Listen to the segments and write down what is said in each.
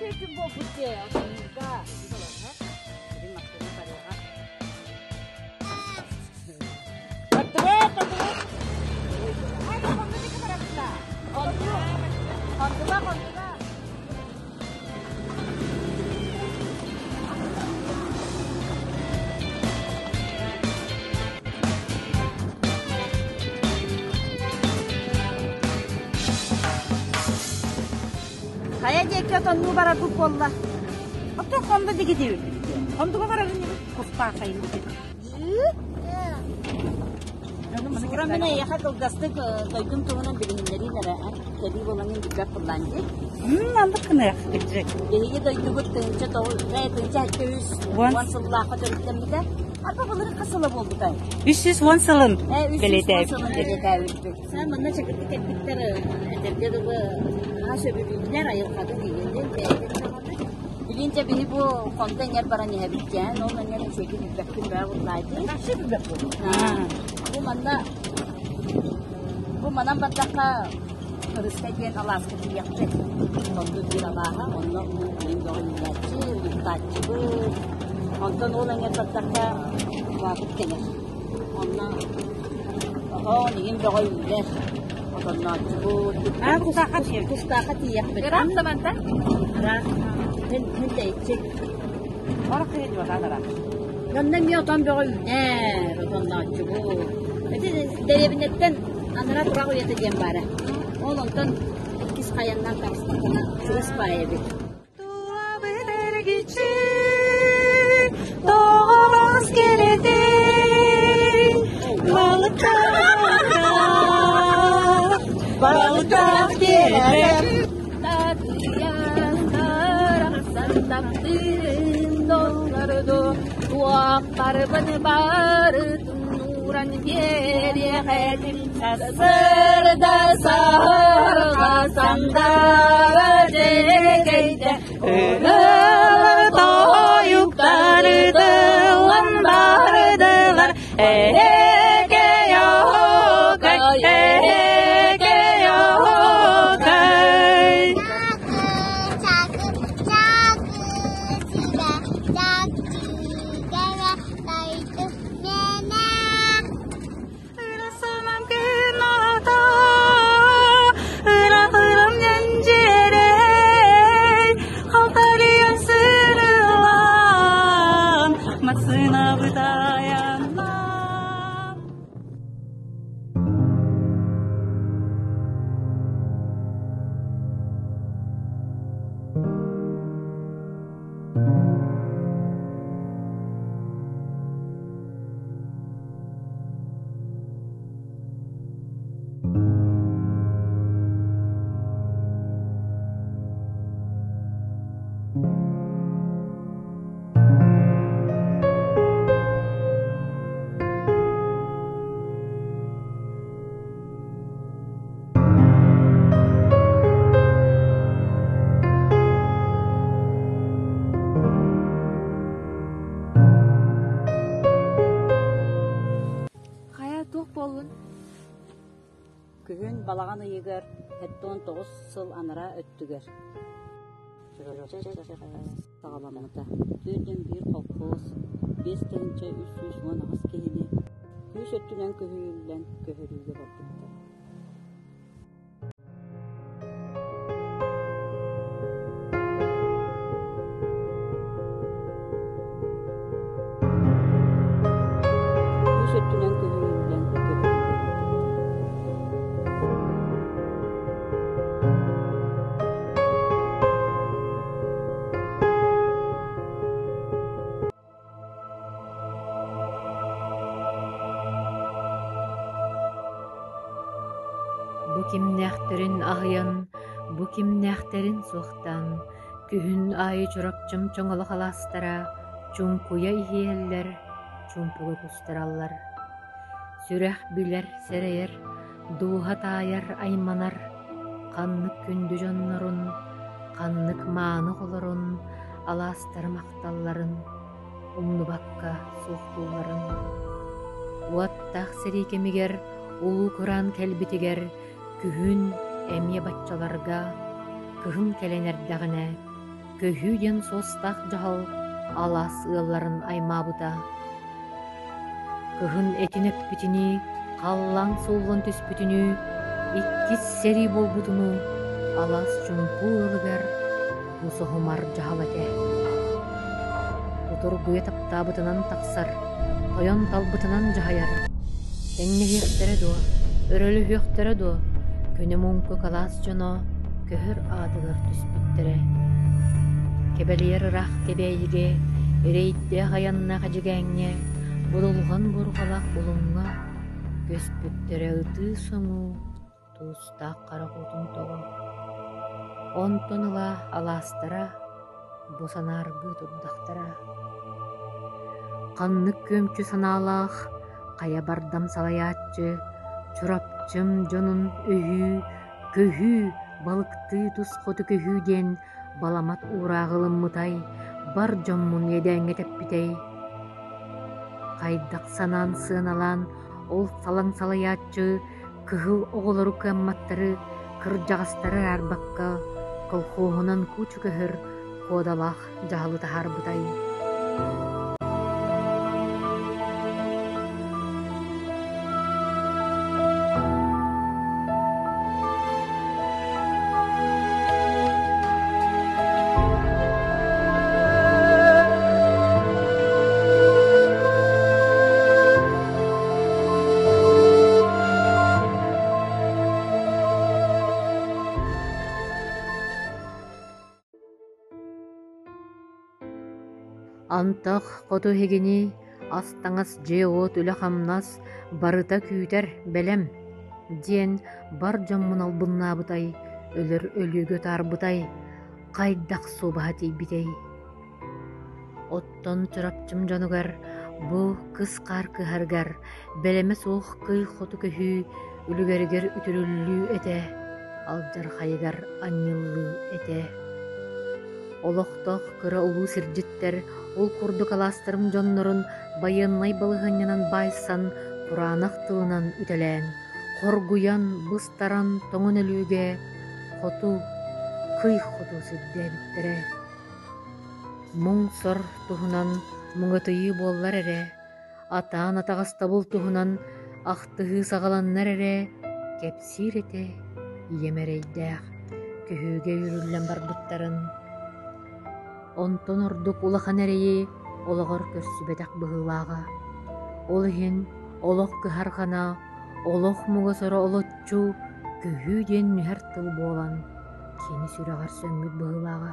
Çekim bu bıçı. Aslında. Benim aklımı paraya. Patron. Hadi konuşalım kamerada. Konuşalım. Kaya jekka tonnu bara bu kolla. Atto konda digi diyor. Kondu bara ni kusta kayın. Suramına yakal gastık doydum tuğunun bilimleri nere. Kedi bolanın dikkat kullandı. Andık ne yapacak? Behiye doydu bu tınca doğru. Tınca köys. Vansıllaha kadar de. Apa bunların kasıla oldu da. 300 vansalın. Belediye. Sen bana çekildik ettikleri. Ederge de bu. Ha şöyle bilimler ayırkadı diye. Bilince beni bu konteyner para ne yapacağım? Ondan yana şöyle bir bakım daha buradaydı. Nasıl bir bakım? Bu mana bataka Hristiyan Allah'ın yaptı. Ondan bir Allah'a ondan benim doğumlaşı, taççı bu. Ondan olan bataka vakit gelir. Ondan o neyim doğumlar. Ondan bu. Kustakat yaptı. Ram samanta? Ram. Hente içecek. Orada kıydı bakalım. Namnem yotan doğumlar. Ondan bu. Derebinetten anıra durağı uyatacağım bari. Oğlumdan ikiz kayandan karşısına çırız bayebi. Dua eder geçir, doğamaz geledi. Balıkta diyelim. Taktın dolardı, duaklar bana bağırdı. Uran geriye hedim sırda sağırga sandara cekeyde Ölüler doyup darıdılar darıdılar Ege yok ege yok Күгін балаған үйігер, әттон 9 сыл аныра өттігер. Сағаламыда. Түрден бір қолқыз, 5 тәнче 300 вон ағыз кейді. Көш өттілен көхілен көхіліге бардықты. Көш өттілен көхілен көхіліге Бу кимнäхтерин ахыян, бу кимнäхтерин суохтан, күһүн айы чурапчым чоңоло халастара, чумпуя иһиэллэр, чумпуга кустараллар. Сүрэх билер серейер, дууха таайар айманар, каннык күндү жоннорун, каннык мааны холорун, алаастар макталларын, умнубакка суохтууларын. Уаттах серикемигер, улуу куран келбитигер, күһүн эмие баччаларга, кыһым келенердэгине, көһүүден состақ жахал алас ылларын аймабыта. Кыһын этинеп битини қаллаң соллан түспүтүнү иккис сери болбутуну алас чумпу ылыгар мусохумар жахал эте. Утур буя таптабытынан тақсар, тойон талбытынан жахаяр. Теңне хүйөхтері до, өрөлі хүйөхтері до, көне муңку калас жоно көһөр адыгар түспүттері. Кебелер ырах кебейге, эрейдде хаянна хажыгәңне, булулган бургалак булуңга, көспүттері ыты соңу, туустақ қарақутун тоғы. Онтоныла аластара, босанаргы турдақтара. Қаннык көмчү саналах, қая бардам салаятчы, чурапчым жонун өйү, көһү, балыкты тусқоты көһүүден, баламат урағылым мытай, бар жоммун едәңге тәппитей. Қайдақ санан сыналан, ол салаң салаятчы, кыһыл оғылыру көмматтары, кыр жағастары арбаққа, колхоғынан кучу көһір, кодалах жахалы тахар бұтай. Антақ қоту хегені астаңас жеот үлі қамнас барыта күйтер бәлем. Ден бар жаммын албынна бұтай, өлір өлігі тар бұтай, қайдақ собағатей бітей. Оттон чырапчым жанугар, бұ кыз қар кыхаргар, бәлеме соқ кый қоту көхі, үлігергер үтірілі әте, алжар қайығар аннылы әте. Олоқтоқ кыра улу сиржиттер, ол курду каластырым жоннорун байыннай балыгыннан байсан, куранах тылынан үтелен, коргуян быстаран тоңын өлүүге, хоту, кый хоту сиддебиттере. Муң сор туһунан муңатыйы боллар эре, атаан атағастабыл туһунан ақтыһы сағаланнар эре, кепсир эте, иемерейдәқ, көһүүге үрүллен барбыттарын. Онтон ордук улахан эрейи олоғыр көрсүбетак быһылааға. Ол иһин олох кыһархана, олох муга соро олотчу көһүүден нүһэр тыл буолан, кини сүрэҕэр сөҥҥүт быһылааға.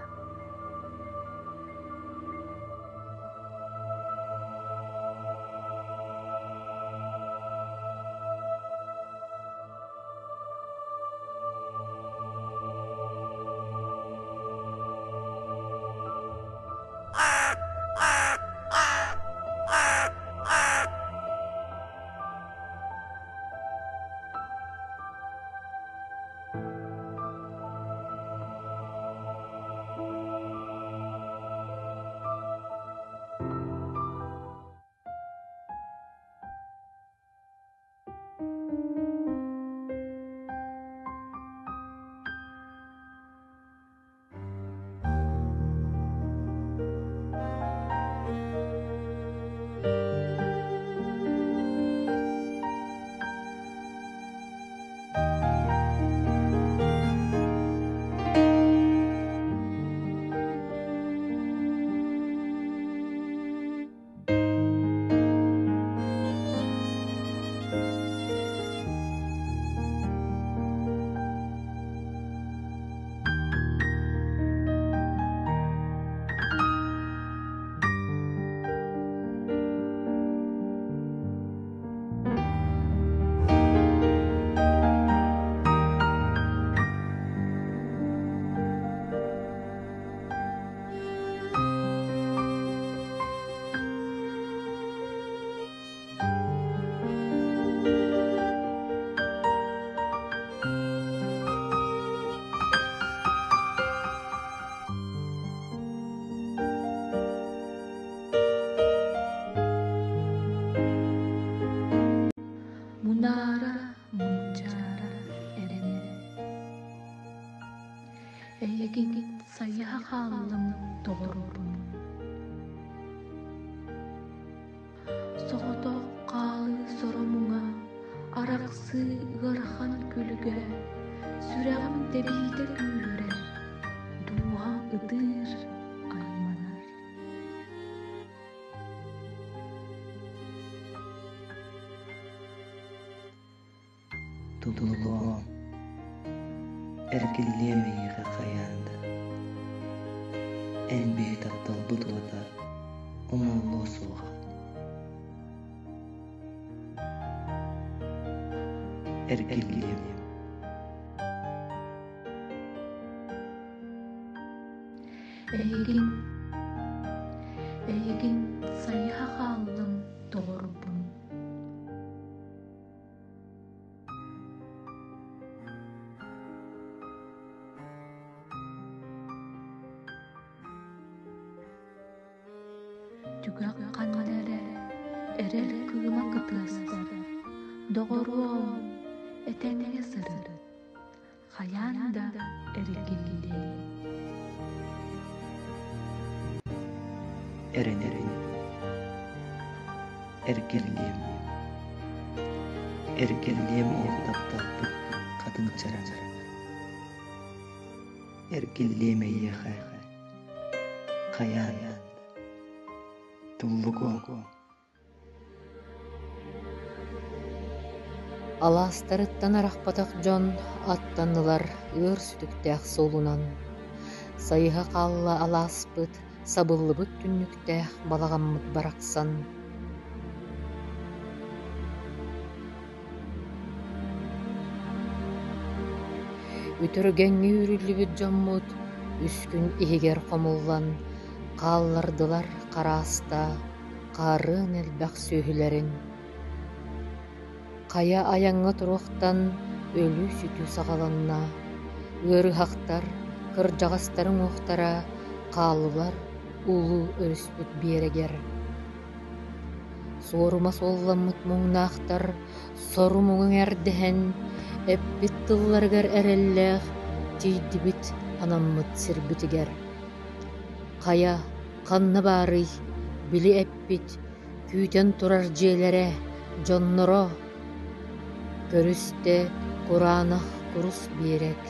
Munara muncara erene Egin sayah halım тоғорбун. Соғотоқ қалы соромуңа, арақсы ғырхан күліге, сүрәғім дебейді күйірі, дуға ыдыр айманар. Tutulgom erkillemeyiğe kayandı. En büyük aptal butulada umullu soğa. Erkilleyem. Эйгин сайха қаллым тоғорбун. Түгәк қаннары әрел күйіма кытыстар. Доғоруом әтәнеге сырыр. Хаянда әрекелді. Eren. Erkilleyem. Erkilleyem oğlapta kadın çarar. Erkillemeyiğe kayan. Tutulgom. Аластарыттан арақпатақ жон аттанылар ыр сүтүктәқ солунан. Сайыға қалла аласпыт, сабыллыбыт түннүктәқ балағаммыт барақсан. Үтіргенге үрілібіт жоммут, үскүн ихигер қомуллан, қаллардылар қараста, қарын әлбәқ сөйілерін. Қая аяңы тұруқтан өлі сүтü сағаланна, ұры хақтар, кыржағастарын оқтара, қалылар улу өріспіт берегер. Сорума солламыт мұңнақтар, сору мұңын әрдіхен, әппіт тылларгар әрелләқ, тейдібіт анаммыт сірбітігер. Қая қанны бары, білі әппіт, күйтен тұрар желері, жонноро, көрісті Құранах құрыс берек.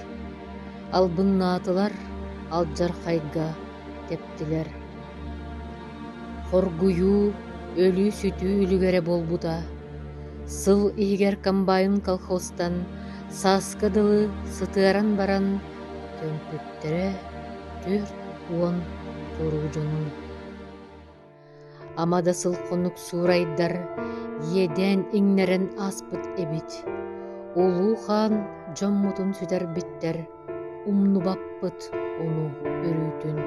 Албыннатылар алджар қайға тептілер. Хоргую өлі сүтü үлігері болбуда. Сыл игер комбайн колхозтан саскадылы сытыран баран төмпүттері 4-10 туружунун. Амада сылқынық сурайдар еден иңнерен аспыт эбит. Улу хан жоммутун сүтер биттер, умну баппыт ону өрүтүн.